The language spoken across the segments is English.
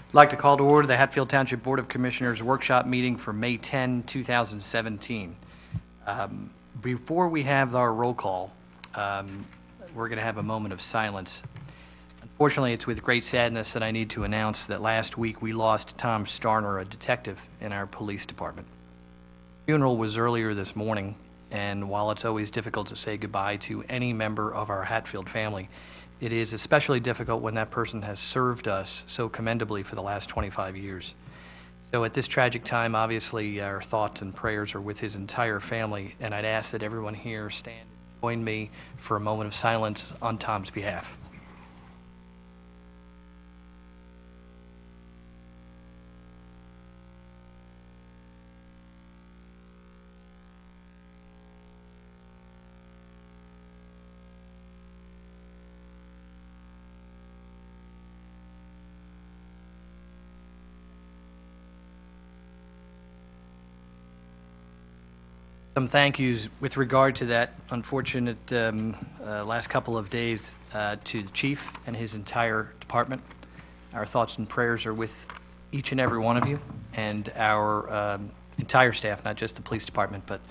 I'd like to call to order the Hatfield Township Board of Commissioners workshop meeting for May 10, 2017. Before we have our roll call, we're going to have a moment of silence. Unfortunately, it's with great sadness that I need to announce that last week we lost Tom Starner, a detective in our police department. The funeral was earlier this morning, and while it's always difficult to say goodbye to any member of our Hatfield family, it is especially difficult when that person has served us so commendably for the last 25 years. So at this tragic time, obviously, our thoughts and prayers are with his entire family, and I'd ask that everyone here stand and join me for a moment of silence on Tom's behalf. Some thank yous with regard to that unfortunate last couple of days to the chief and his entire department. Our thoughts and prayers are with each and every one of you and our entire staff, not just the police department, but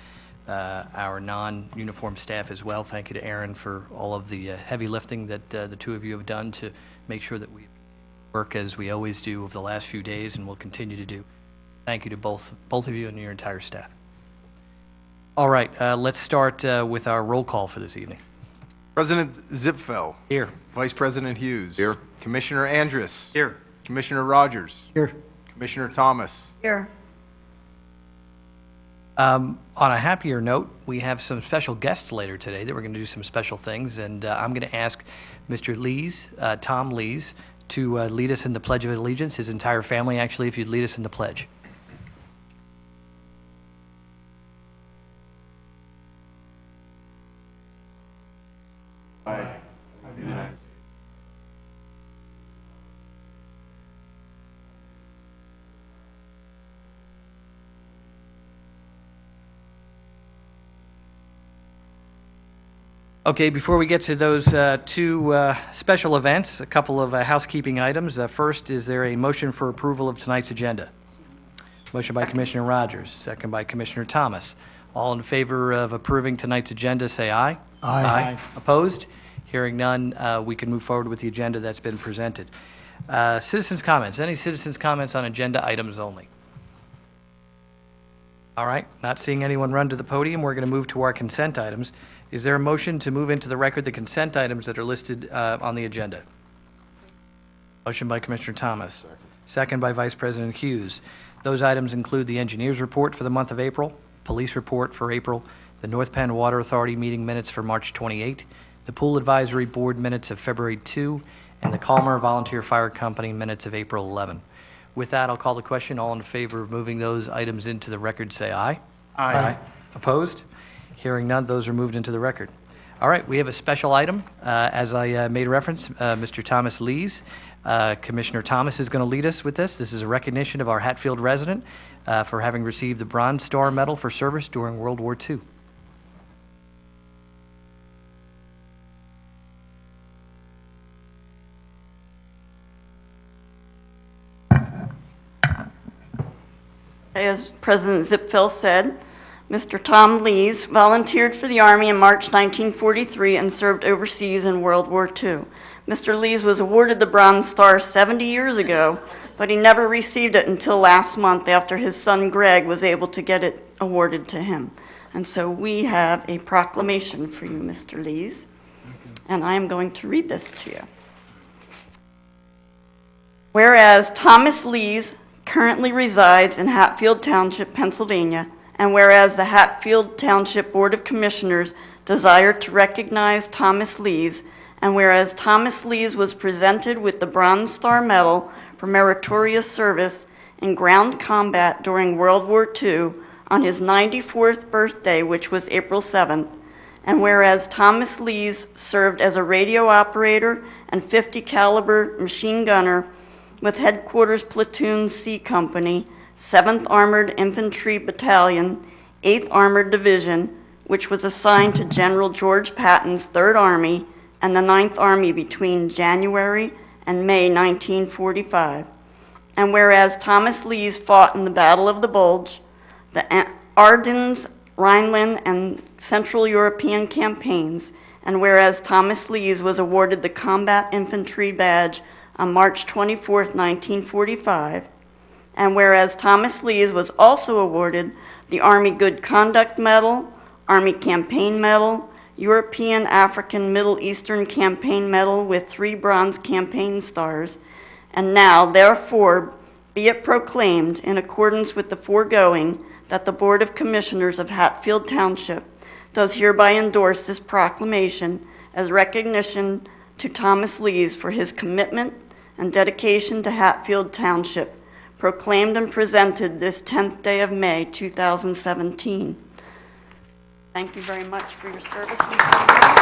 our non-uniformed staff as well. Thank you to Aaron for all of the heavy lifting that the two of you have done to make sure that we work as we always do over the last few days and will continue to do. Thank you to both of you and your entire staff. All right, let's start with our roll call for this evening. President Zipfel. Here. Vice President Hughes. Here. Commissioner Andrus. Here. Commissioner Rogers. Here. Commissioner Thomas. Here. On a happier note, we have some special guests later today that we're going to do some special things, and I'm going to ask Mr. Lees, Tom Lees, to lead us in the Pledge of Allegiance, his entire family, actually, if you'd lead us in the pledge. Okay, before we get to those two special events, a couple of housekeeping items. First, is there a motion for approval of tonight's agenda? Motion by Commissioner Rogers, second by Commissioner Thomas. All in favor of approving tonight's agenda, say aye. Aye. Opposed? Hearing none, we can move forward with the agenda that's been presented. Citizens' comments. Any citizens' comments on agenda items only? All right, not seeing anyone run to the podium, we're going to move to our consent items. Is there a motion to move into the record the consent items that are listed on the agenda? Motion by Commissioner Thomas. Second by Vice President Hughes. Those items include the engineer's report for the month of April, police report for April, the North Penn Water Authority meeting minutes for March 28, the Pool Advisory Board minutes of February 2, and the Calmer Volunteer Fire Company minutes of April 11. With that, I'll call the question. All in favor of moving those items into the record, say aye. Aye. Opposed? Hearing none, those are moved into the record. All right, we have a special item. As I made reference, Mr. Thomas Lees, Commissioner Thomas is going to lead us with this. This is a recognition of our Hatfield resident for having received the Bronze Star Medal for service during World War II. As President Zipfel said, Mr. Tom Lees volunteered for the Army in March 1943 and served overseas in World War II. Mr. Lees was awarded the Bronze Star 70 years ago, but he never received it until last month after his son Greg was able to get it awarded to him. And so we have a proclamation for you, Mr. Lees, and I am going to read this to you. Whereas Thomas Lees currently resides in Hatfield Township, Pennsylvania, and whereas the Hatfield Township Board of Commissioners desire to recognize Thomas Lees, and whereas Thomas Lees was presented with the Bronze Star Medal for meritorious service in ground combat during World War II on his 94th birthday, which was April 7th, and whereas Thomas Lees served as a radio operator and .50 caliber machine gunner with Headquarters Platoon C Company, 7th Armored Infantry Battalion, 8th Armored Division, which was assigned to General George Patton's 3rd Army and the 9th Army between January and May 1945. And whereas Thomas Lees fought in the Battle of the Bulge, the Ardennes, Rhineland, and Central European campaigns, and whereas Thomas Lees was awarded the Combat Infantry Badge on March 24, 1945, and whereas Thomas Lees was also awarded the Army Good Conduct Medal, Army Campaign Medal, European, African, Middle Eastern Campaign Medal with 3 bronze campaign stars, and now, therefore, be it proclaimed in accordance with the foregoing that the Board of Commissioners of Hatfield Township does hereby endorse this proclamation as recognition to Thomas Lees for his commitment and dedication to Hatfield Township, proclaimed and presented this 10th day of May, 2017. Thank you very much for your service, Mr. Mayor.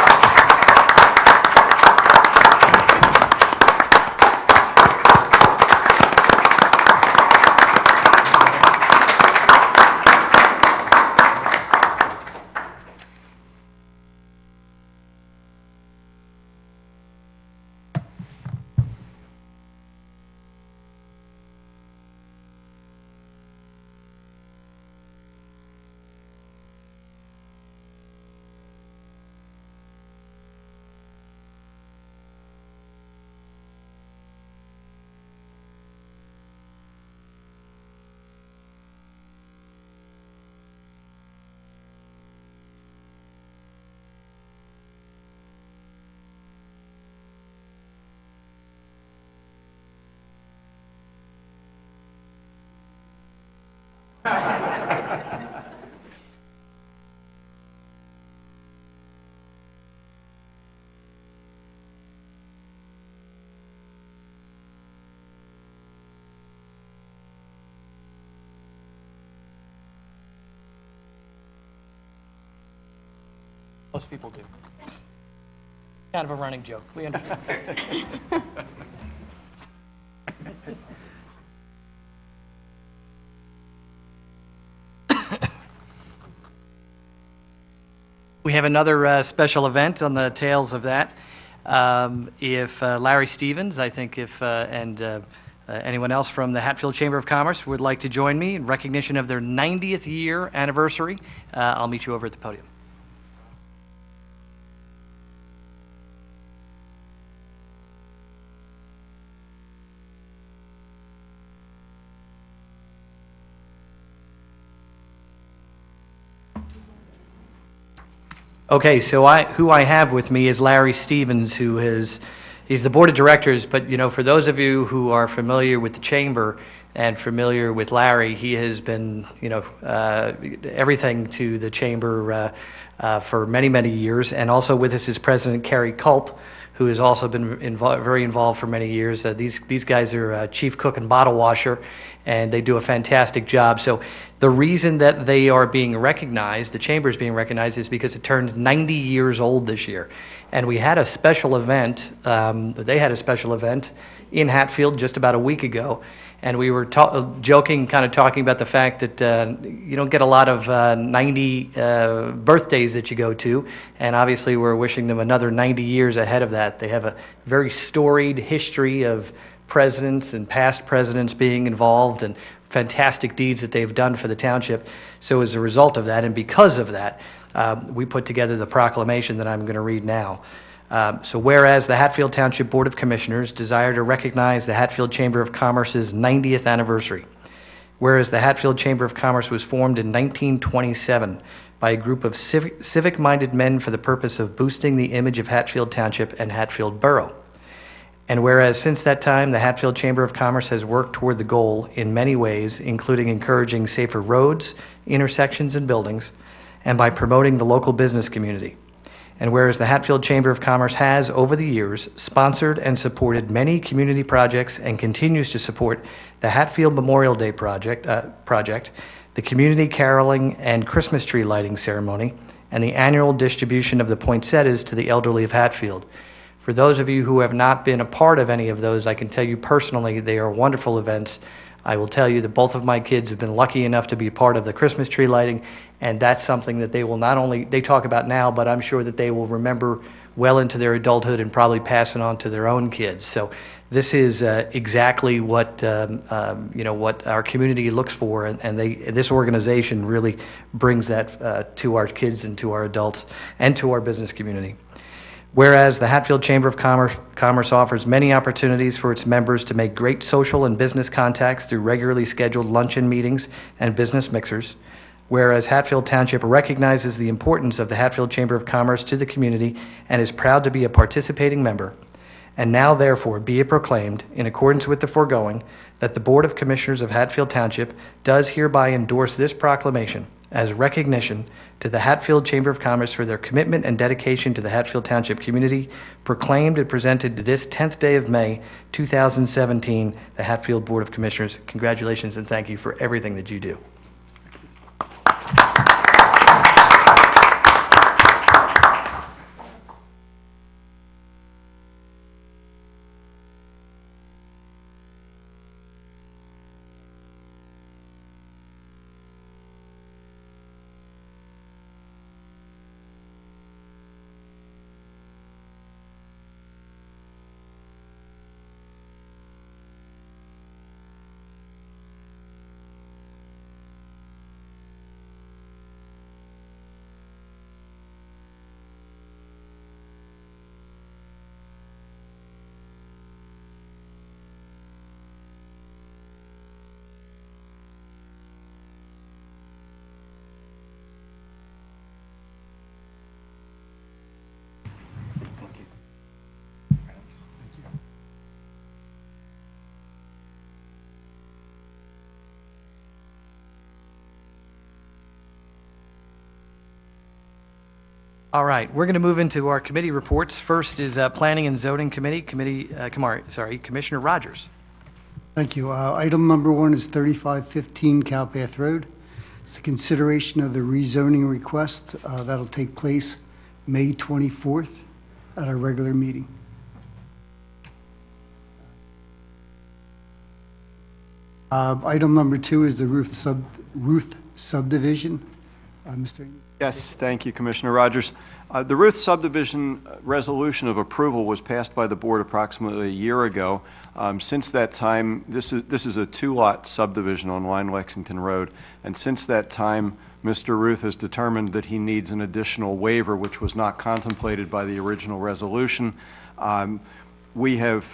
Most people do. Kind of a running joke. We understand. We have another special event on the tails of that. If Larry Stevens, I think anyone else from the Hatfield Chamber of Commerce would like to join me in recognition of their 90th year anniversary, I'll meet you over at the podium. Okay, so who I have with me is Larry Stevens, he's the board of directors, but for those of you who are familiar with the chamber and familiar with Larry, he has been, everything to the chamber for many, many years. And also with us is President Kerry Culp, who has also been very involved for many years. These guys are chief cook and bottle washer, and they do a fantastic job. So the reason that they are being recognized, the chamber is being recognized, is because it turned 90 years old this year. And we had a special event, they had a special event in Hatfield just about a week ago. And we were joking, kind of talking about the fact that you don't get a lot of 90 birthdays that you go to, and obviously we're wishing them another 90 years ahead of that. They have a very storied history of presidents and past presidents being involved and fantastic deeds that they've done for the township. So as a result of that, and because of that, we put together the proclamation that I'm going to read now. So whereas the Hatfield Township Board of Commissioners desire to recognize the Hatfield Chamber of Commerce's 90th anniversary. Whereas the Hatfield Chamber of Commerce was formed in 1927 by a group of civic-minded men for the purpose of boosting the image of Hatfield Township and Hatfield Borough. And whereas since that time, the Hatfield Chamber of Commerce has worked toward the goal in many ways, including encouraging safer roads, intersections, and buildings, and by promoting the local business community. And whereas the Hatfield Chamber of Commerce has, over the years, sponsored and supported many community projects and continues to support the Hatfield Memorial Day project, the community caroling and Christmas tree lighting ceremony, and the annual distribution of the poinsettias to the elderly of Hatfield. For those of you who have not been a part of any of those, I can tell you personally they are wonderful events. I will tell you that both of my kids have been lucky enough to be part of the Christmas tree lighting, and that's something that they will not only, they talk about now, but I'm sure that they will remember well into their adulthood and probably passing on to their own kids. So this is exactly what what our community looks for, and this organization really brings that to our kids and to our adults and to our business community. Whereas the Hatfield Chamber of Commerce offers many opportunities for its members to make great social and business contacts through regularly scheduled luncheon meetings and business mixers. Whereas Hatfield Township recognizes the importance of the Hatfield Chamber of Commerce to the community and is proud to be a participating member. And now, therefore, be it proclaimed, in accordance with the foregoing, that the Board of Commissioners of Hatfield Township does hereby endorse this proclamation as recognition to the Hatfield Chamber of Commerce for their commitment and dedication to the Hatfield Township community, proclaimed and presented to this 10th day of May, 2017, the Hatfield Board of Commissioners. Congratulations and thank you for everything that you do. All right, we're going to move into our committee reports. First is Planning and Zoning Committee. Commissioner Rogers. Thank you. Item number 1 is 3515 Cowpath Road. It's the consideration of the rezoning request. That'll take place May 24th at our regular meeting. Item number 2 is the Ruth subdivision. Mr. Yes, thank you, Commissioner Rogers. The Ruth subdivision resolution of approval was passed by the board approximately a year ago. Since that time, this is a 2-lot subdivision on Line Lexington Road, and since that time, Mr. Ruth has determined that he needs an additional waiver, which was not contemplated by the original resolution. We have,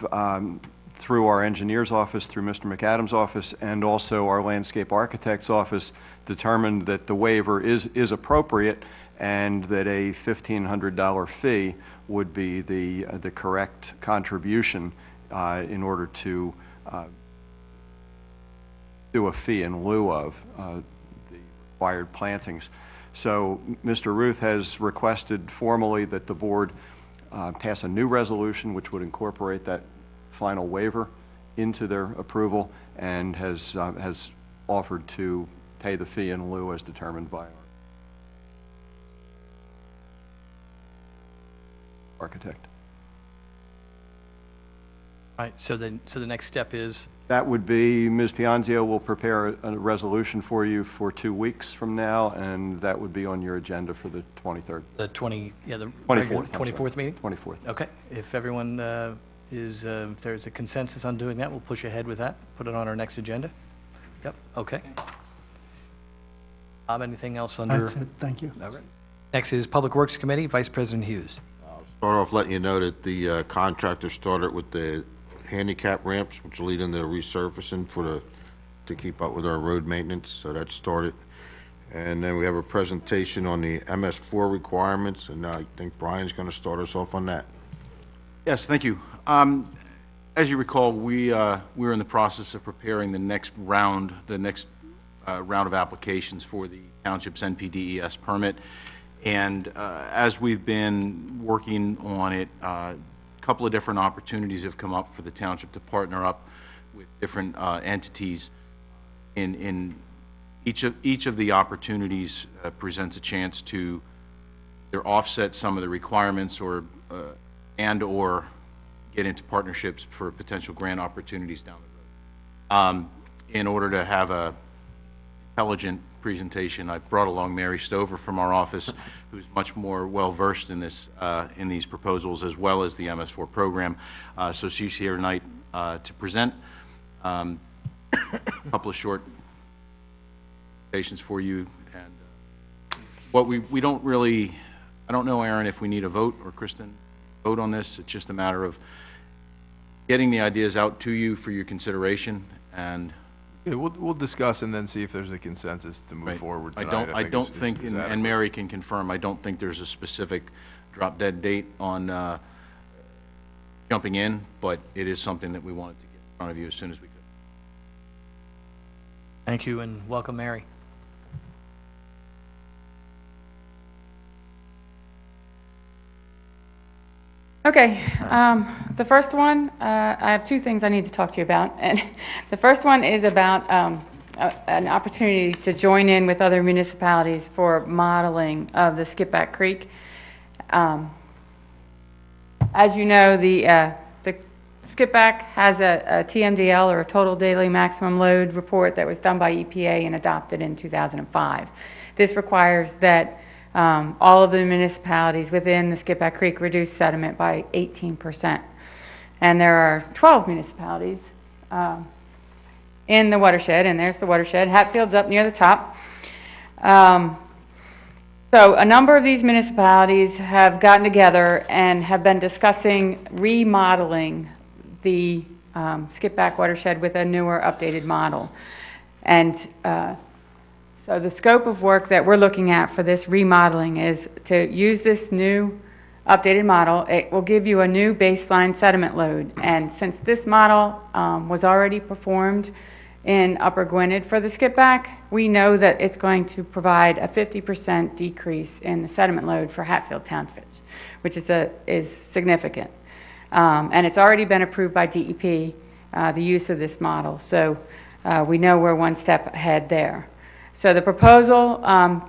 through our engineer's office, through Mr. McAdams' office, and also our landscape architect's office, determined that the waiver is appropriate and that a $1,500 fee would be the correct contribution in order to do a fee in lieu of the required plantings. So Mr. Ruth has requested formally that the board pass a new resolution which would incorporate that final waiver into their approval, and has offered to pay the fee in lieu as determined by our architect. All right, so the next step is? That would be Ms. Pianzio will prepare a resolution for you for 2 weeks from now, and that would be on your agenda for the 23rd. The 24th. 24th meeting? 24th. Okay, if everyone if there's a consensus on doing that, we'll push ahead with that, put it on our next agenda. Yep, okay. Bob, anything else under? That's it. Thank you. All right. Next is Public Works Committee, Vice President Hughes. I'll start off letting you know that the contractor started with the handicap ramps, which lead into resurfacing to keep up with our road maintenance, so that started. And then we have a presentation on the MS4 requirements, and I think Brian's going to start us off on that. Yes, thank you. As you recall, we're in the process of preparing the next round of applications for the Township's NPDES permit. And as we've been working on it, a couple of different opportunities have come up for the Township to partner up with different entities. In each of the opportunities presents a chance to either offset some of the requirements or and/or get into partnerships for potential grant opportunities down the road. In order to have a intelligent presentation. I brought along Mary Stover from our office, who's much more well-versed in this, in these proposals, as well as the MS4 program. So she's here tonight to present a couple of short presentations for you. And what we don't really, I don't know, Aaron, if we need a vote, or Kristen, vote on this. It's just a matter of getting the ideas out to you for your consideration, and Yeah, we'll discuss and then see if there's a consensus to move right. forward I tonight. don't it's think, and adequate. Mary can confirm, I don't think there's a specific drop-dead date on jumping in, but it is something that we wanted to get in front of you as soon as we could. Thank you, and welcome, Mary. Okay, the first one, I have two things I need to talk to you about. And the first one is about an opportunity to join in with other municipalities for modeling of the Skipback Creek. As you know, the Skipback has a TMDL, or a Total Daily Maximum Load report, that was done by EPA and adopted in 2005. This requires that all of the municipalities within the Skipback Creek reduce sediment by 18%. And there are 12 municipalities in the watershed, and there's the watershed. Hatfield's up near the top. So a number of these municipalities have gotten together and have been discussing remodeling the Skipback watershed with a newer, updated model. And so the scope of work that we're looking at for this remodeling is to use this new updated model. It will give you a new baseline sediment load. And since this model was already performed in Upper Gwynedd for the Skipback, we know that it's going to provide a 50% decrease in the sediment load for Hatfield Township, which is significant. And it's already been approved by DEP, the use of this model. So we know we're one step ahead there. So the proposal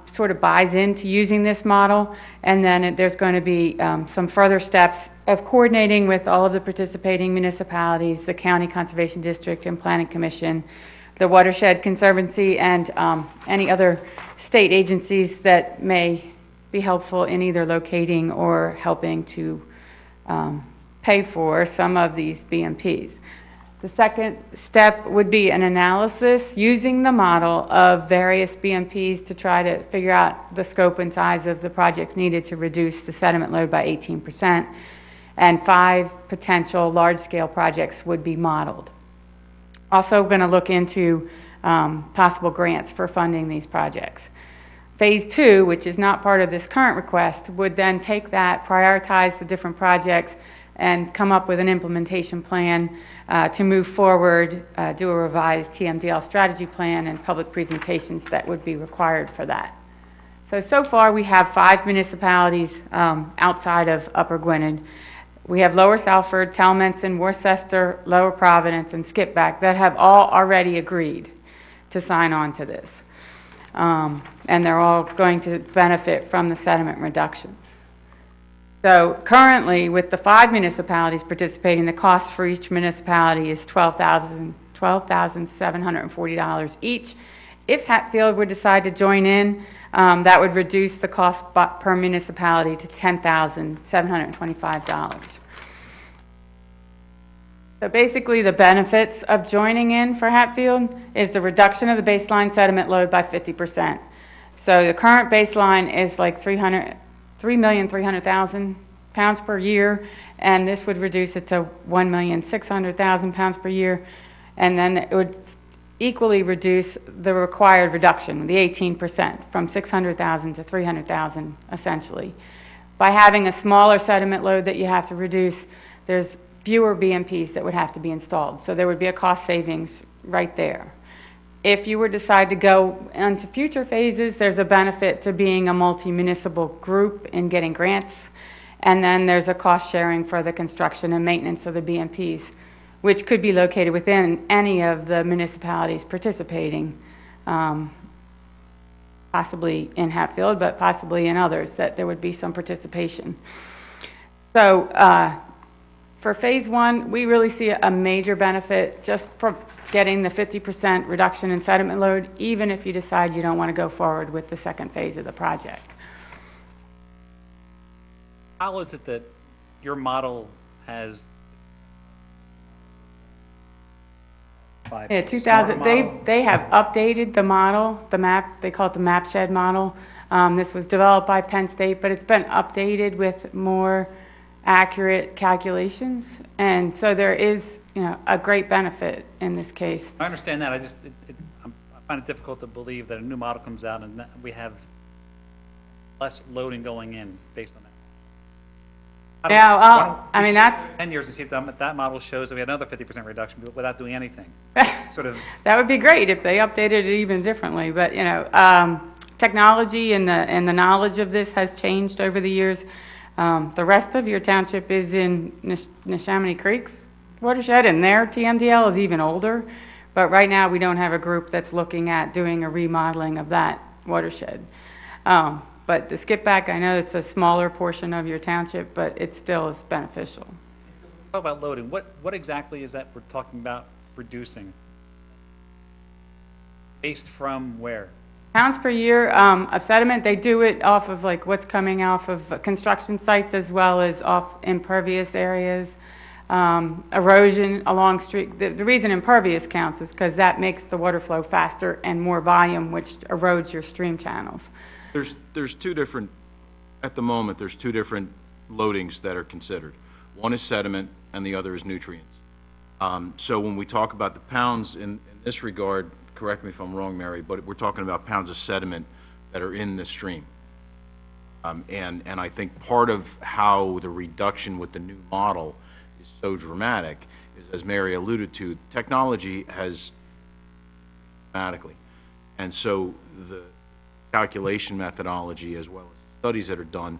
sort of buys into using this model, and then there's going to be some further steps of coordinating with all of the participating municipalities, the County Conservation District and Planning Commission, the Watershed Conservancy, and any other state agencies that may be helpful in either locating or helping to pay for some of these BMPs. The second step would be an analysis using the model of various BMPs to try to figure out the scope and size of the projects needed to reduce the sediment load by 18%. And 5 potential large-scale projects would be modeled. Also going to look into possible grants for funding these projects. Phase 2, which is not part of this current request, would then take that, prioritize the different projects, and come up with an implementation plan to move forward, do a revised TMDL strategy plan, and public presentations that would be required for that. So far we have 5 municipalities outside of Upper Gwynedd. We have Lower Salford, Talmenson, Worcester, Lower Providence, and Skipback that have all already agreed to sign on to this. And they're all going to benefit from the sediment reductions. So currently, with the 5 municipalities participating, the cost for each municipality is $12,740 each. If Hatfield would decide to join in, that would reduce the cost per municipality to $10,725. So basically, the benefits of joining in for Hatfield is the reduction of the baseline sediment load by 50%. So the current baseline is like 3,300,000 pounds per year, and this would reduce it to 1,600,000 pounds per year, and then it would equally reduce the required reduction, the 18%, from 600,000 to 300,000, essentially. By having a smaller sediment load that you have to reduce, there's fewer BMPs that would have to be installed, so there would be a cost savings right there. If you were to decide to go into future phases, there's a benefit to being a multi-municipal group in getting grants, and then there's a cost sharing for the construction and maintenance of the BMPs, which could be located within any of the municipalities participating, possibly in Hatfield, but possibly in others, that there would be some participation. So For phase one, we really see a major benefit just from getting the 50% reduction in sediment load, even if you decide you don't want to go forward with the second phase of the project. How is it that your model has Yeah, 2000, they have updated the model, the map, they call it the map shed model. This was developed by Penn State, but it's been updated with more accurate calculations. And so there is, a great benefit in this case. I understand that. I find it difficult to believe that a new model comes out and that we have less loading going in based on that. Yeah, Why don't I we mean, stay that's, 10 years and see if that model shows that we had another 50% reduction without doing anything. Sort of, that would be great if they updated it even differently. But, technology and the knowledge of this has changed over the years. The rest of your township is in Neshaminy Creek's watershed, and their TMDL is even older. But right now, we don't have a group that's looking at doing a remodeling of that watershed. But the skip back, I know it's a smaller portion of your township, but it still is beneficial. talk about loading. What exactly is that we're talking about reducing? Based from where? Pounds per year of sediment, they do it off of like what's coming off of construction sites as well as off impervious areas. Erosion along street. The reason impervious counts is because that makes the water flow faster and more volume, which erodes your stream channels. There's two different, at the moment, there's two different loadings that are considered. One is sediment and the other is nutrients. So when we talk about the pounds in this regard, correct me if I'm wrong, Mary, but we're talking about pounds of sediment that are in the stream. And I think part of how the reduction with the new model is so dramatic is, as Mary alluded to, technology has dramatically. And so the calculation methodology as well as studies that are done,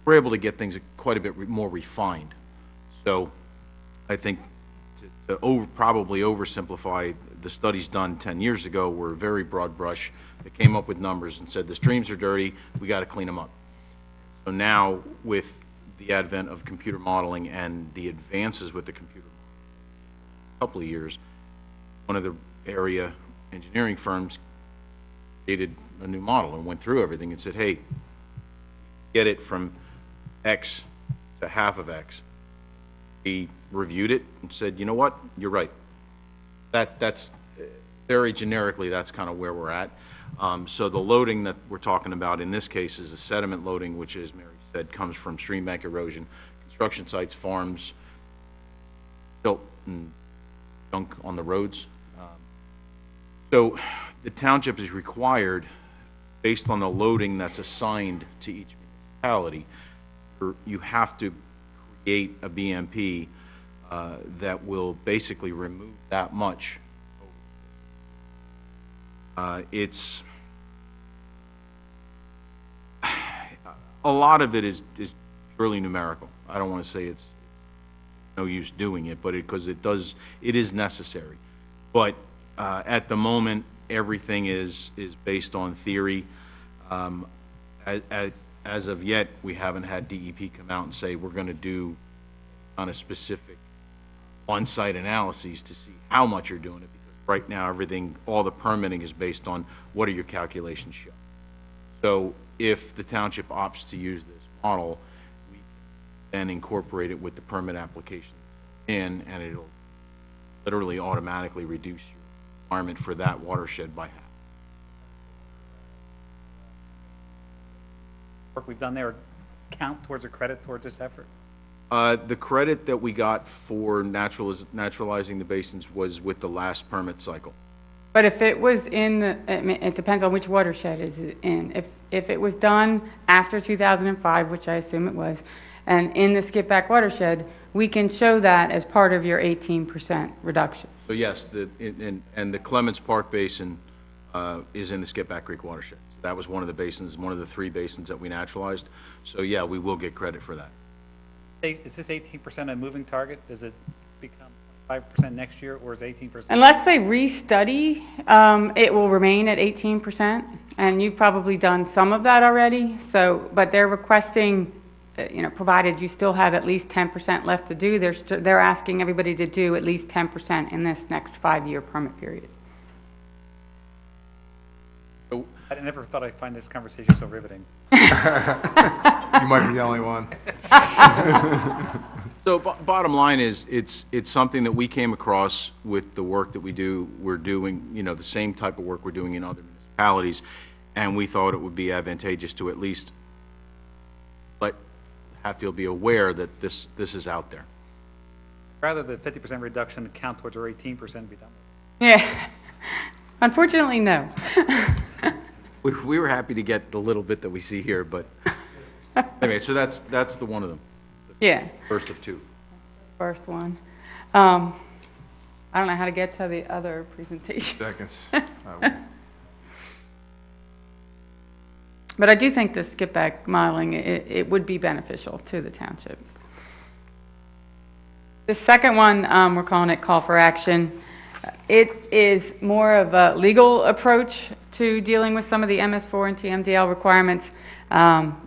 we're able to get things quite a bit more refined. So I think to probably oversimplify, the studies done 10 years ago were a very broad brush. They came up with numbers and said the streams are dirty, we got to clean them up. So now with the advent of computer modeling and the advances with the computer modeling, a couple of years, one of the area engineering firms created a new model and went through everything and said, hey, get it from X to half of X. He reviewed it and said, you know what, you're right. That's very generically, that's kind of where we're at. So the loading that we're talking about in this case is the sediment loading, which, as Mary said, comes from stream bank erosion, construction sites, farms, silt and junk on the roads. So the township is required, based on the loading that's assigned to each municipality, you have to create a BMP that will basically remove that much. It's a lot of it is purely numerical. I don't want to say it's no use doing it, but because it is necessary. But at the moment, everything is based on theory. As of yet, we haven't had DEP come out and say we're going to do on a specific on-site analyses to see how much you're doing it, because right now everything, all the permitting is based on what are your calculations show. So if the township opts to use this model, we can then incorporate it with the permit application in, and it'll literally automatically reduce your requirement for that watershed by half. Work we've done there count towards a credit towards this effort? The credit that we got for naturalizing the basins was with the last permit cycle. But if it was in the, I mean, it depends on which watershed is it in. If it was done after 2005, which I assume it was, and in the skip back watershed, we can show that as part of your 18% reduction. So yes, and the Clements Park Basin is in the Skip Back Creek watershed. So that was one of the basins, one of the 3 basins that we naturalized. So yeah, we will get credit for that. Is this 18% a moving target? Does it become 5% next year, or is 18%? Unless they restudy, it will remain at 18%, and you've probably done some of that already. So, but they're requesting provided you still have at least 10% left to do, they're asking everybody to do at least 10% in this next 5-year permit period. So, I never thought I'd find this conversation so riveting. You might be the only one. So bottom line is, it's something that we came across with the work that we're doing, the same type of work we're doing in other municipalities, and we thought it would be advantageous to at least let Hatfield be aware that this is out there. Rather the 50% reduction count towards our 18% be done with. Yeah, unfortunately, no. We were happy to get the little bit that we see here, but anyway, so that's the one of them. Yeah. First of two. First one. I don't know how to get to the other presentation. Seconds. But I do think the skip back modeling, it would be beneficial to the township. The second one, we're calling it call for action. It is more of a legal approach to dealing with some of the MS4 and TMDL requirements.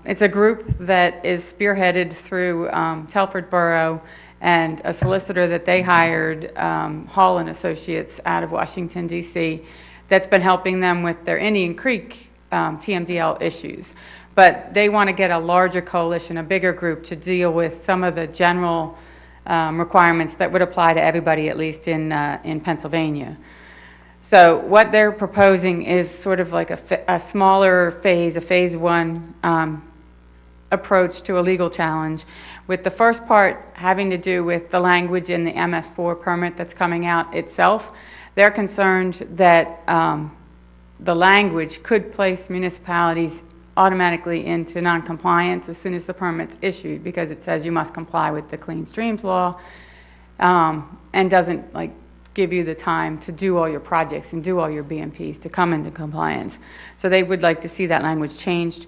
It's a group that is spearheaded through Telford Borough and a solicitor that they hired, Hall and Associates out of Washington, D.C., that's been helping them with their Indian Creek TMDL issues. But they want to get a larger coalition, a bigger group to deal with some of the general requirements that would apply to everybody, at least in Pennsylvania. So what they're proposing is sort of like a smaller phase, a phase 1 approach to a legal challenge, with the first part having to do with the language in the MS4 permit that's coming out itself. They're concerned that the language could place municipalities automatically into non-compliance as soon as the permit's issued, because it says you must comply with the Clean Streams Law, and doesn't give you the time to do all your projects and do all your BMPs to come into compliance. So they would like to see that language changed.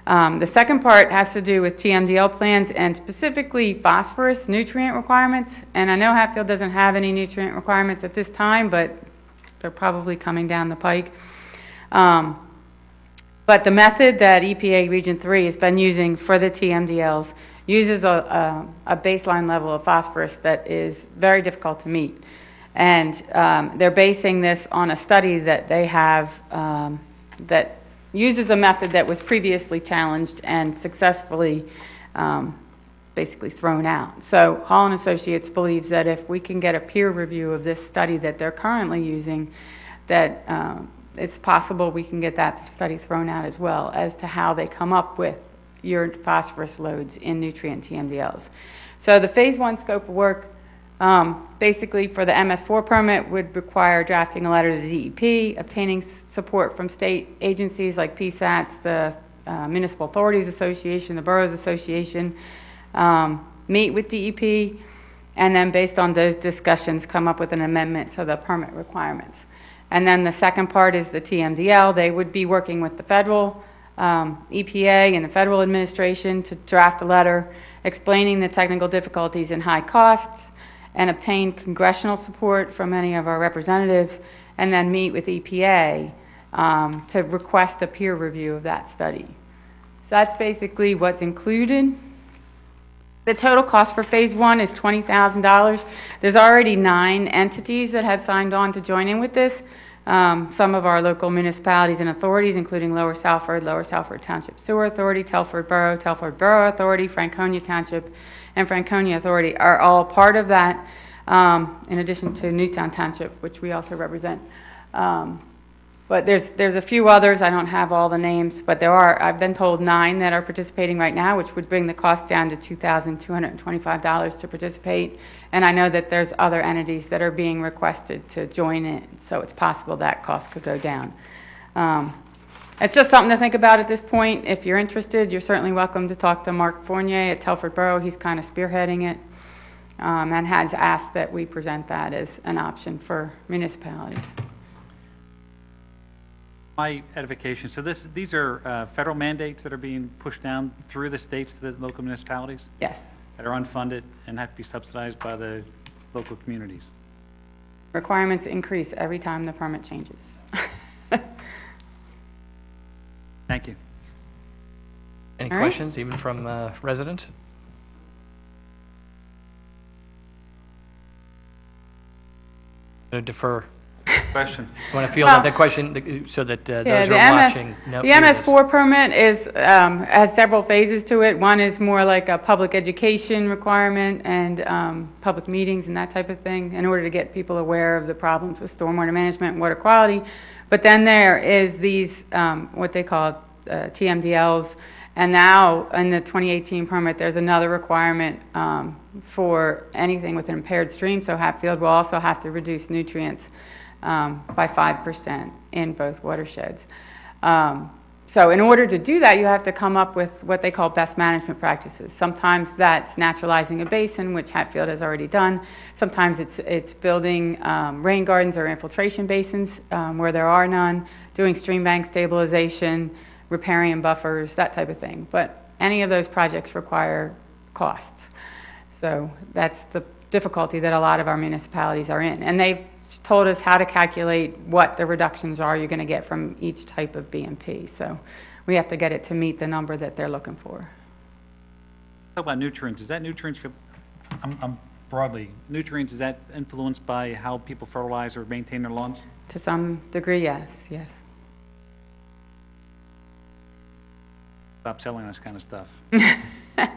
The second part has to do with TMDL plans and specifically phosphorus nutrient requirements. And I know Hatfield doesn't have any nutrient requirements at this time, but they're probably coming down the pike. But the method that EPA Region 3 has been using for the TMDLs uses a baseline level of phosphorus that is very difficult to meet. And they're basing this on a study that they have that uses a method that was previously challenged and successfully basically thrown out. So Hall and Associates believes that if we can get a peer review of this study that they're currently using, that it's possible we can get that study thrown out as well as to how they come up with your phosphorus loads in nutrient TMDLs. So the phase 1 scope of work, basically for the MS4 permit, would require drafting a letter to the DEP, obtaining support from state agencies like PSATs, the Municipal Authorities Association, the Boroughs Association, meet with DEP, and then based on those discussions come up with an amendment to the permit requirements. And then the second part is the TMDL. They would be working with the federal EPA and the federal administration to draft a letter explaining the technical difficulties and high costs, and obtain congressional support from many of our representatives, and then meet with EPA to request a peer review of that study. So that's basically what's included. The total cost for phase 1 is $20,000. There's already 9 entities that have signed on to join in with this. Some of our local municipalities and authorities, including Lower Salford Township Sewer Authority, Telford Borough Authority, Franconia Township, and Franconia Authority are all part of that, in addition to Newtown Township, which we also represent. But there's a few others. I don't have all the names, but there are, I've been told, 9 that are participating right now, which would bring the cost down to $2,225 to participate. And I know that there's other entities that are being requested to join in, so it's possible that cost could go down. It's just something to think about at this point. If you're interested, you're certainly welcome to talk to Mark Fournier at Telford Borough. He's kind of spearheading it, and has asked that we present that as an option for municipalities. My edification, so these are federal mandates that are being pushed down through the states to the local municipalities? Yes. That are unfunded and have to be subsidized by the local communities? Requirements increase every time the permit changes. Thank you. Any All right. questions, even from residents? I'm going to defer. Question. You want to field out that question so that Yeah, those who the are MS watching know? The hear this? MS4 permit is, has several phases to it. One is more like a public education requirement and public meetings and that type of thing in order to get people aware of the problems with stormwater management and water quality. But then there is these, what they call TMDLs. And now in the 2018 permit, there's another requirement for anything with an impaired stream. So Hatfield will also have to reduce nutrients by 5% in both watersheds. So in order to do that, you have to come up with what they call best management practices. Sometimes that's naturalizing a basin, which Hatfield has already done. Sometimes it's building rain gardens or infiltration basins where there are none, doing stream bank stabilization, riparian buffers, that type of thing. But any of those projects require costs. So that's the difficulty that a lot of our municipalities are in. And they've told us how to calculate what the reductions are you're going to get from each type of BMP. So we have to get it to meet the number that they're looking for. Talk about nutrients. Is that nutrients for, I'm broadly, nutrients, is that influenced by how people fertilize or maintain their lawns? To some degree, yes, yes. Stop selling this kind of stuff. That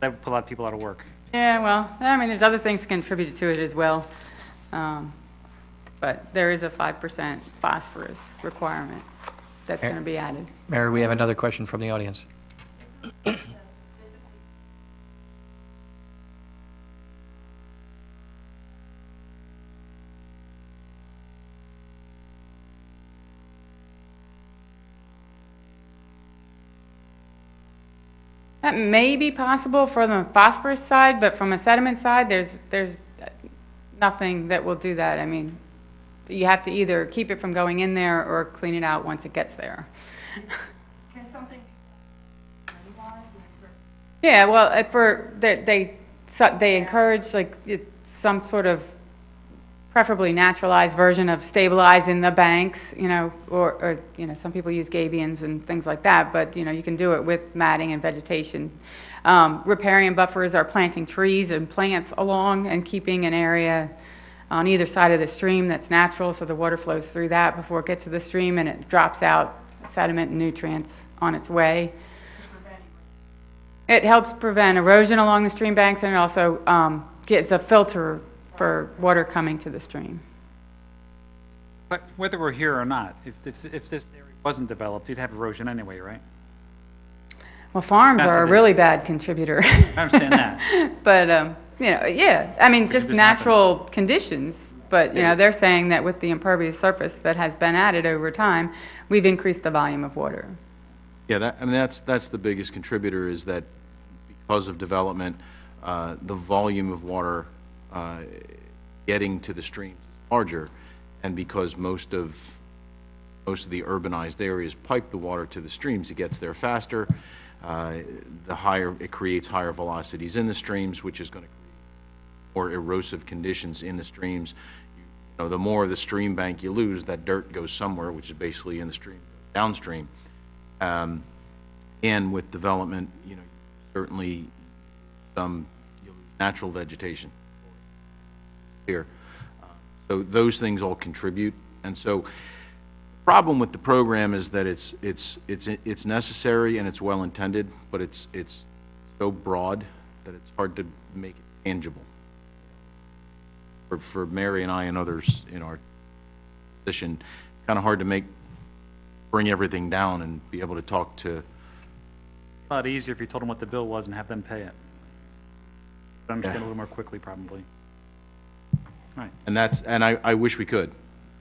would put a lot of people out of work. Yeah, well, I mean, there's other things contributed to it as well. But there is a 5% phosphorus requirement that's going to be added. Mary, we have another question from the audience. That may be possible for the phosphorus side, but from a sediment side, there's nothing that will do that. I mean, you have to either keep it from going in there or clean it out once it gets there. Can something Yeah, well, they encourage like some sort of preferably naturalized version of stabilizing the banks, you know, or you know, some people use gabions and things like that, but you know, you can do it with matting and vegetation. Riparian buffers are planting trees and plants along and keeping an area on either side of the stream that's natural, so the water flows through that before it gets to the stream and it drops out sediment and nutrients on its way. It helps prevent erosion along the stream banks, and it also gives a filter for water coming to the stream. But whether we're here or not, if this area wasn't developed, you'd have erosion anyway, right? Well, farms That's are a a bit- really bad contributor. I understand that. But, you know, yeah, I mean, just just natural conditions. But, you know, they're saying that with the impervious surface that has been added over time, we've increased the volume of water. Yeah, I mean, that's the biggest contributor, is that because of development, the volume of water getting to the streams is larger, and because most of the urbanized areas pipe the water to the streams, it gets there faster. It creates higher velocities in the streams, which is going to create more erosive conditions in the streams. You know, the more of the stream bank you lose, that dirt goes somewhere, which is basically in the stream, downstream. And with development, you know, certainly you lose natural vegetation here. So those things all contribute. And so the problem with the program is that it's necessary and it's well intended, but it's so broad that it's hard to make it tangible. For Mary and I and others in our position, it's kind of hard to bring everything down and be able to talk to. A lot easier if you told them what the bill was and have them pay it. But understand a little more quickly, probably. Right. And I wish we could.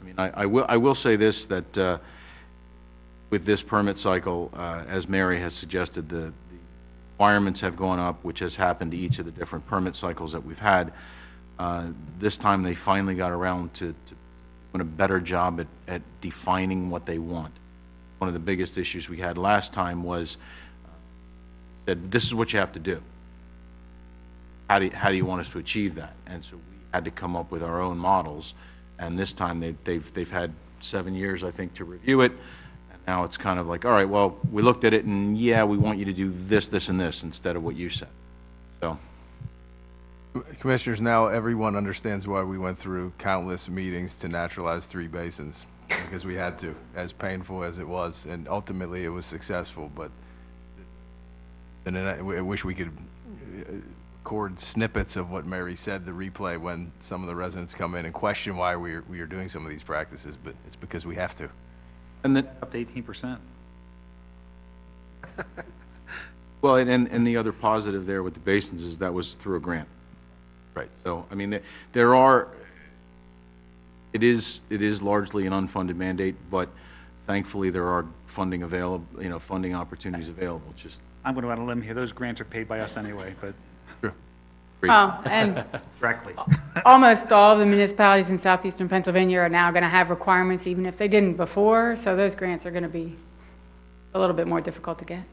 I mean, I will say this, that with this permit cycle, as Mary has suggested, the requirements have gone up, which has happened to each of the different permit cycles that we've had. This time they finally got around to doing a better job at defining what they want. One of the biggest issues we had last time was that this is what you have to do. How do you want us to achieve that? And so we had to come up with our own models, and this time they've had 7 years, I think, to review it, and Now it's kind of like, all right, well, we looked at it and yeah, we want you to do this, this, and this instead of what you said. So, Commissioners, now everyone understands why we went through countless meetings to naturalize 3 basins, because we had to, as painful as it was, and ultimately it was successful, but and then I wish we could record snippets of what Mary said, the replay, when some of the residents come in and question why we are doing some of these practices, but it's because we have to. and then, Up to 18%. well, and the other positive there with the basins is that was through a grant. Right. So, I mean, there are, it is largely an unfunded mandate, but thankfully there are funding available, funding opportunities available, just. I'm going to out on a limb here. Those grants are paid by us anyway, but Well, and Directly. almost all of the municipalities in southeastern Pennsylvania are now going to have requirements, even if they didn't before, so those grants are going to be a little bit more difficult to get.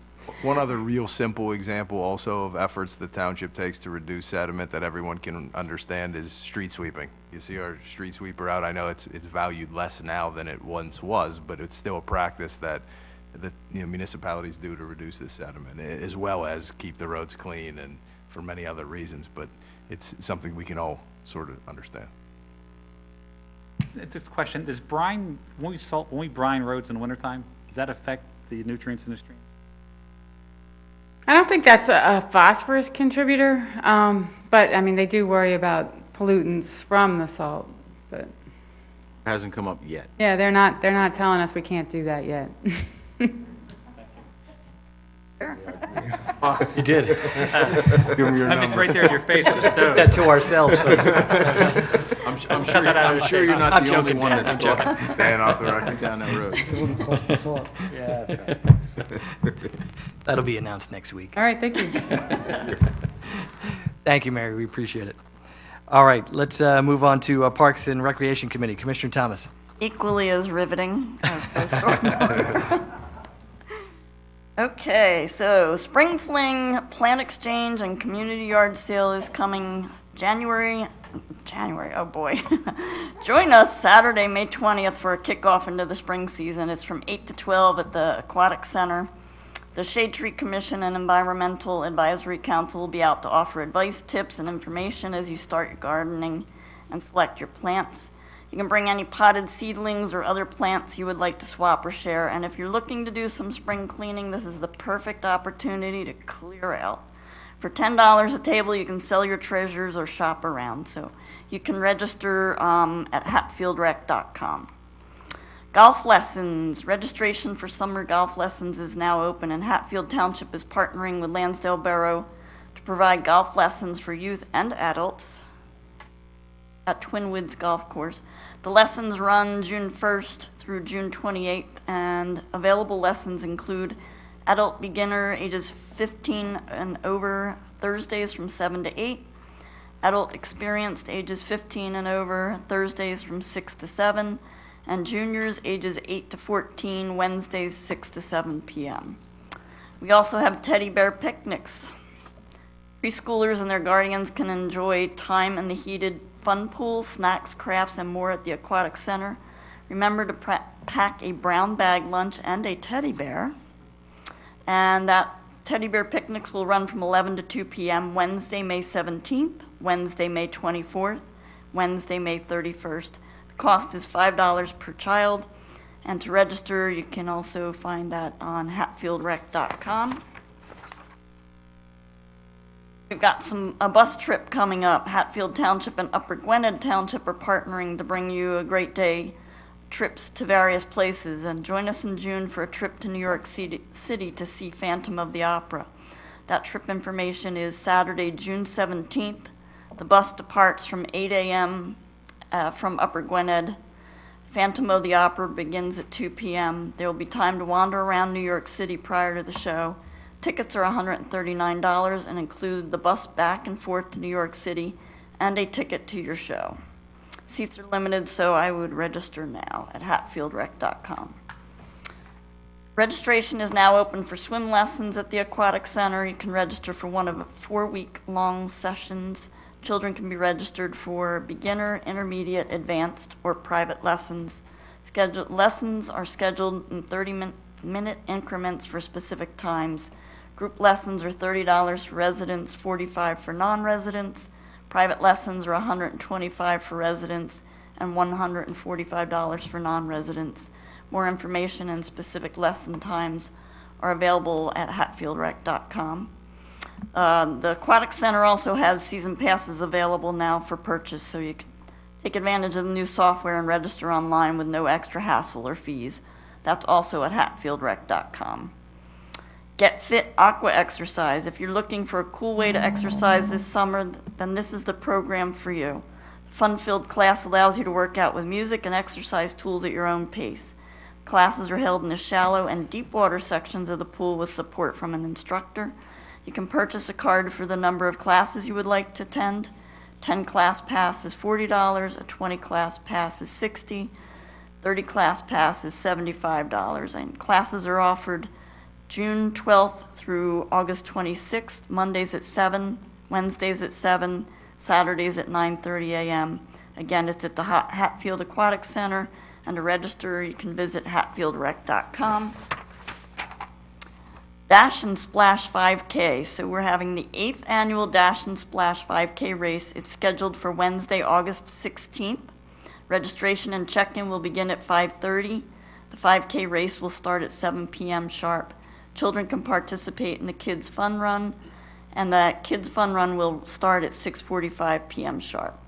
One other real simple example also of efforts the township takes to reduce sediment that everyone can understand is street sweeping. You see our street sweeper out, I know it's valued less now than it once was, but it's still a practice that municipalities do to reduce this sediment, as well as keep the roads clean and for many other reasons, but it's something we can all sort of understand. just a question, does brine, when we brine roads in the wintertime, does that affect the nutrients in the stream? I don't think that's a phosphorus contributor, but, I mean, they do worry about pollutants from the salt, but, Hasn't come up yet. yeah, they're not telling us we can't do that yet. You did. I mean, it's right there in your face with the stove. That to ourselves. I'm sure you're not I'm the only joking, one Dan, that's I'm joking. thought Dan off the record down that road. It wouldn't cost us all. Yeah, that's right. That'll be announced next week. All right, thank you. Thank you, Mary, we appreciate it. All right, let's move on to Parks and Recreation Committee. Commissioner Thomas. Equally as riveting as the story. Okay, so Spring Fling, Plant Exchange, and Community Yard Sale is coming January, oh boy. Join us Saturday, May 20th for a kickoff into the spring season. It's from 8 to 12 at the Aquatic Center. The Shade Tree Commission and Environmental Advisory Council will be out to offer advice, tips, and information as you start your gardening and select your plants. You can bring any potted seedlings or other plants you would like to swap or share. And if you're looking to do some spring cleaning, this is the perfect opportunity to clear out. For $10 a table, you can sell your treasures or shop around. So you can register at hatfieldrec.com. Golf lessons. Registration for summer golf lessons is now open, and Hatfield Township is partnering with Lansdale Borough to provide golf lessons for youth and adults at Twin Woods Golf Course. The lessons run June 1st through June 28th, and available lessons include adult beginner ages 15 and over, Thursdays from 7 to 8, adult experienced ages 15 and over, Thursdays from 6 to 7, and juniors ages 8 to 14, Wednesdays 6 to 7 p.m. We also have teddy bear picnics. Preschoolers and their guardians can enjoy time in the heated fun pool, snacks, crafts, and more at the Aquatic Center. Remember to pack a brown bag lunch and a teddy bear. And that teddy bear picnics will run from 11 to 2 p.m. Wednesday, May 17th, Wednesday, May 24th, Wednesday, May 31st. The cost is $5 per child. And to register, you can also find that on hatfieldrec.com. We've got a bus trip coming up. Hatfield Township and Upper Gwynedd Township are partnering to bring you a great day trips to various places. And join us in June for a trip to New York City to see Phantom of the Opera. That trip information is Saturday, June 17th. The bus departs from 8 a.m. From Upper Gwynedd. Phantom of the Opera begins at 2 p.m. There will be time to wander around New York City prior to the show. Tickets are $139 and include the bus back and forth to New York City and a ticket to your show. Seats are limited, so I would register now at hatfieldrec.com. Registration is now open for swim lessons at the Aquatic Center. You can register for one of 4-week-long sessions. Children can be registered for beginner, intermediate, advanced, or private lessons. Lessons are scheduled in minute increments for specific times. Group lessons are $30 for residents, $45 for non-residents. Private lessons are $125 for residents and $145 for non-residents. More information and specific lesson times are available at hatfieldrec.com. The Aquatic Center also has season passes available now for purchase, so you can take advantage of the new software and register online with no extra hassle or fees. That's also at hatfieldrec.com. Get Fit Aqua Exercise. If you're looking for a cool way to exercise this summer, then this is the program for you. Fun-filled class allows you to work out with music and exercise tools at your own pace. Classes are held in the shallow and deep water sections of the pool with support from an instructor. You can purchase a card for the number of classes you would like to attend. 10 class pass is $40, a 20 class pass is $60, 30 class pass is $75, and classes are offered June 12th through August 26th, Mondays at 7, Wednesdays at 7, Saturdays at 9:30 a.m. Again, it's at the Hatfield Aquatic Center, and to register, you can visit hatfieldrec.com. Dash and Splash 5K. So we're having the 8th annual Dash and Splash 5K race. It's scheduled for Wednesday, August 16th. Registration and check-in will begin at 5:30. The 5K race will start at 7 p.m. sharp. Children can participate in the Kids Fun Run, and the Kids Fun Run will start at 6:45 p.m. sharp.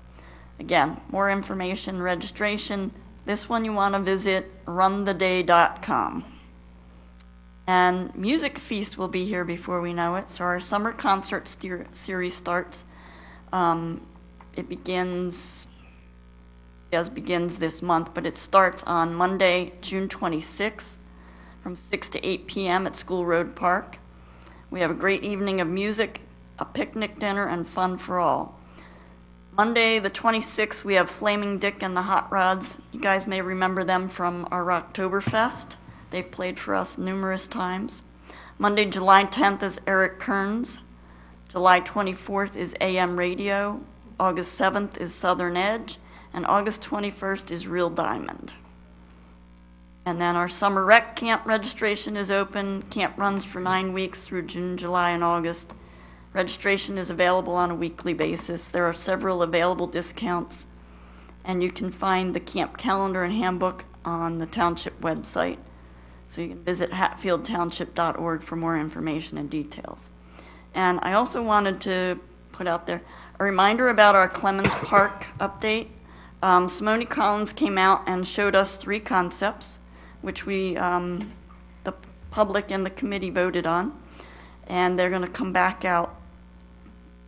Again, more information, registration. This one you want to visit runtheday.com. And Music Feast will be here before we know it. So our summer concert series starts. It begins this month, but it starts on Monday, June 26th from 6 to 8 p.m. at School Road Park. We have a great evening of music, a picnic dinner, and fun for all. Monday, the 26th, we have Flaming Dick and the Hot Rods. You guys may remember them from our Oktoberfest. They've played for us numerous times. Monday, July 10th is Eric Kearns. July 24th is AM Radio. August 7th is Southern Edge. And August 21st is Real Diamond. And then our summer rec camp registration is open. Camp runs for 9 weeks through June, July, and August. Registration is available on a weekly basis. There are several available discounts, and you can find the camp calendar and handbook on the Township website. So you can visit hatfieldtownship.org for more information and details. And I also wanted to put out there a reminder about our Clemens Park update. Simone Collins came out and showed us 3 concepts, which we, the public and the committee voted on. And they're going to come back out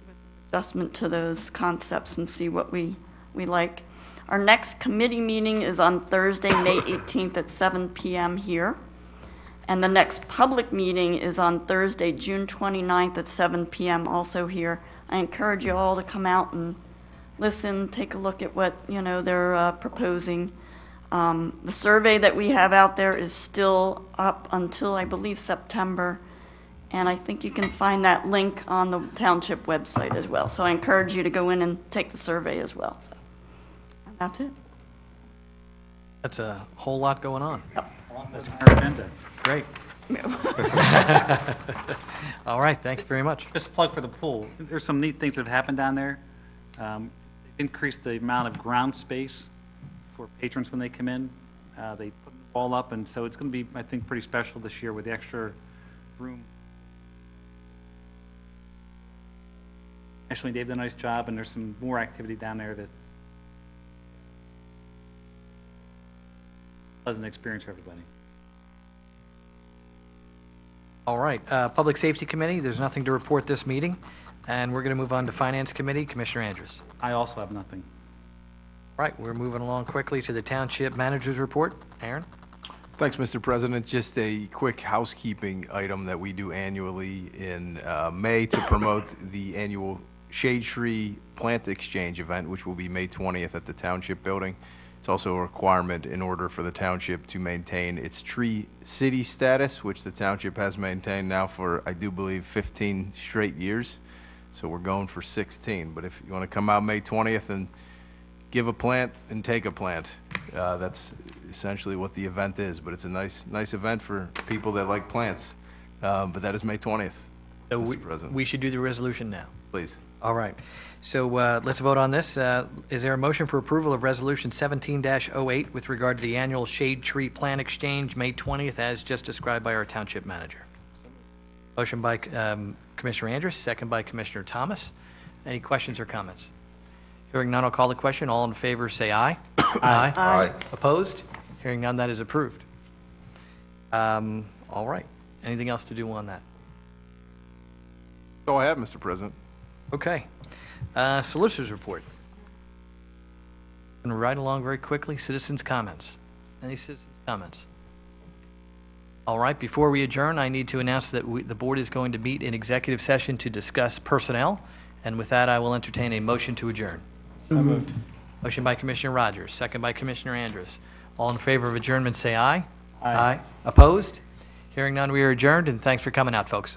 with adjustment to those concepts and see what we like. Our next committee meeting is on Thursday, May 18th at 7 p.m. here. And the next public meeting is on Thursday, June 29th at 7 p.m. also here. I encourage you all to come out and listen, take a look at what they're proposing. The survey that we have out there is still up until, I believe, September. And I think you can find that link on the Township website as well. So I encourage you to go in and take the survey as well. So, and that's it. That's a whole lot going on. Yep. That's our agenda. Great. All right, thank you very much. Just a plug for the pool. There's some neat things that have happened down there. They've increased the amount of ground space for patrons when they come in. They put the wall up, and so it's going to be, I think, pretty special this year with the extra room. Actually, Dave did a nice job, and there's some more activity down there that pleasant experience for everybody. All right, Public Safety Committee, there's nothing to report this meeting, and we're going to move on to Finance Committee. Commissioner Andrews. I also have nothing. All right, we're moving along quickly to the Township Manager's Report. Aaron? Thanks, Mr. President. Just a quick housekeeping item that we do annually in May to promote the annual Shade Tree Plant Exchange event, which will be May 20th at the Township building. It's also a requirement in order for the Township to maintain its Tree City status, which the Township has maintained now for, I do believe, 15 straight years. So we're going for 16. But if you want to come out May 20th and give a plant and take a plant, that's essentially what the event is, but it's a nice event for people that like plants. But that is May 20th, So Mr. President. we should do the resolution now. Please. All right. So let's vote on this. Is there a motion for approval of Resolution 17-08 with regard to the annual shade tree plant exchange, May 20th, as just described by our Township Manager? Motion by Commissioner Andrus, second by Commissioner Thomas. Any questions or comments? Hearing none, I'll call the question. All in favor, say aye. Aye. Aye. Opposed? Hearing none, that is approved. All right. Anything else to do on that? That's all I have, Mr. President. Okay. Solicitors report. Going to ride along very quickly. Citizens' comments. Any citizens' comments? All right, before we adjourn, I need to announce that the board is going to meet in executive session to discuss personnel, and with that, I will entertain a motion to adjourn. So moved. Motion by Commissioner Rogers, second by Commissioner Andrus. All in favor of adjournment, say aye. Aye. Opposed? Hearing none, we are adjourned, and thanks for coming out, folks.